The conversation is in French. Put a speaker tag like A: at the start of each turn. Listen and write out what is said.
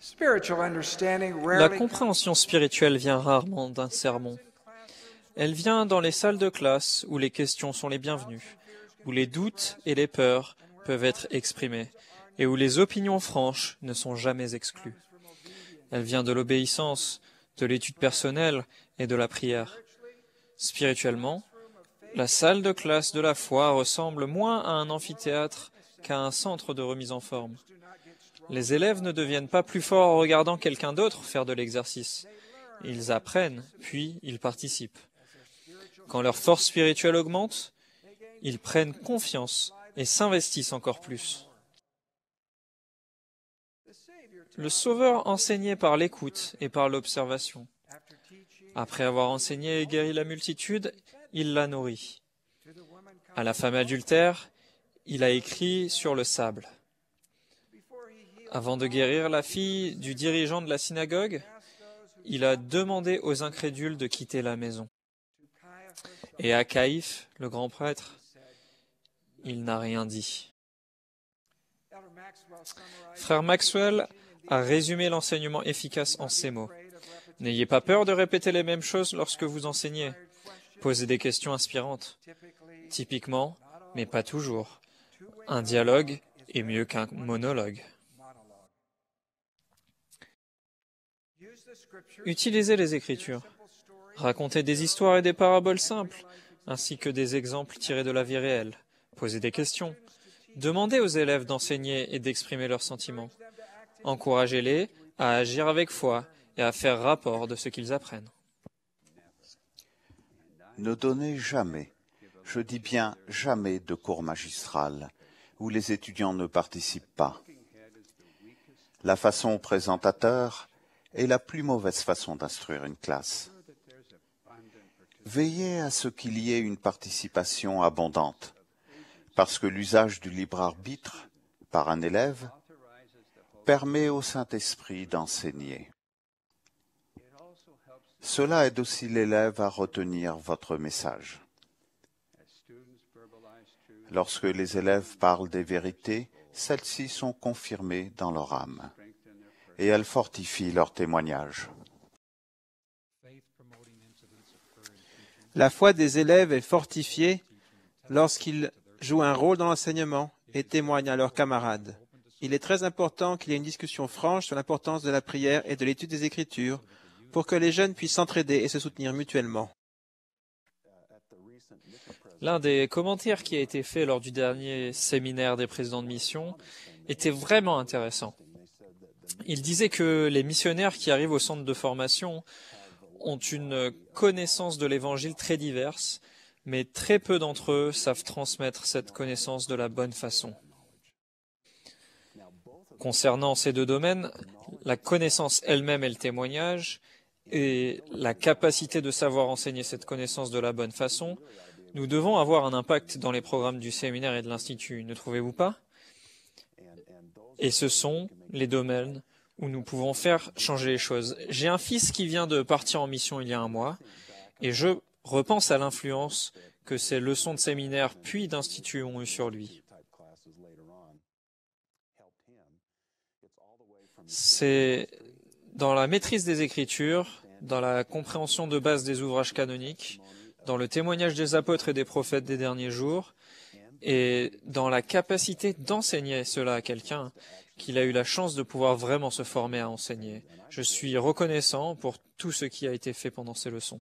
A: La compréhension spirituelle vient rarement d'un sermon. Elle vient dans les salles de classe où les questions sont les bienvenues, où les doutes et les peurs peuvent être exprimés et où les opinions franches ne sont jamais exclues. Elle vient de l'obéissance, de l'étude personnelle et de la prière. Spirituellement, la salle de classe de la foi ressemble moins à un amphithéâtre qu'à un centre de remise en forme. Les élèves ne deviennent pas plus forts en regardant quelqu'un d'autre faire de l'exercice. Ils apprennent, puis ils participent. Quand leur force spirituelle augmente, ils prennent confiance et s'investissent encore plus. Le Sauveur enseignait par l'écoute et par l'observation. Après avoir enseigné et guéri la multitude, il l'a nourrit. À la femme adultère, il a écrit sur le sable. Avant de guérir la fille du dirigeant de la synagogue, il a demandé aux incrédules de quitter la maison. Et à Caïphe, le grand prêtre, il n'a rien dit. Frère Maxwell a résumé l'enseignement efficace en ces mots. N'ayez pas peur de répéter les mêmes choses lorsque vous enseignez. Posez des questions inspirantes. Typiquement, mais pas toujours, un dialogue est mieux qu'un monologue. Utilisez les Écritures. Racontez des histoires et des paraboles simples, ainsi que des exemples tirés de la vie réelle. Posez des questions. Demandez aux élèves d'enseigner et d'exprimer leurs sentiments. Encouragez-les à agir avec foi et à faire rapport de ce qu'ils apprennent.
B: Ne donnez jamais, je dis bien jamais, de cours magistral où les étudiants ne participent pas. La façon présentateur est la plus mauvaise façon d'instruire une classe. Veillez à ce qu'il y ait une participation abondante, parce que l'usage du libre arbitre par un élève permet au Saint-Esprit d'enseigner. Cela aide aussi l'élève à retenir votre message. Lorsque les élèves parlent des vérités, celles-ci sont confirmées dans leur âme et elles fortifient leur témoignage.
C: La foi des élèves est fortifiée lorsqu'ils jouent un rôle dans l'enseignement et témoignent à leurs camarades. Il est très important qu'il y ait une discussion franche sur l'importance de la prière et de l'étude des Écritures pour que les jeunes puissent s'entraider et se soutenir mutuellement.
A: L'un des commentaires qui a été fait lors du dernier séminaire des présidents de mission était vraiment intéressant. Il disait que les missionnaires qui arrivent au centre de formation ont une connaissance de l'Évangile très diverse, mais très peu d'entre eux savent transmettre cette connaissance de la bonne façon. Concernant ces deux domaines, la connaissance elle-même et le témoignage, et la capacité de savoir enseigner cette connaissance de la bonne façon, nous devons avoir un impact dans les programmes du séminaire et de l'Institut, ne trouvez-vous pas? Et ce sont les domaines où nous pouvons faire changer les choses. J'ai un fils qui vient de partir en mission il y a un mois, et je repense à l'influence que ces leçons de séminaire puis d'institut ont eu sur lui. C'est dans la maîtrise des Écritures, dans la compréhension de base des ouvrages canoniques, dans le témoignage des apôtres et des prophètes des derniers jours, et dans la capacité d'enseigner cela à quelqu'un, qu'il a eu la chance de pouvoir vraiment se former à enseigner. Je suis reconnaissant pour tout ce qui a été fait pendant ces leçons.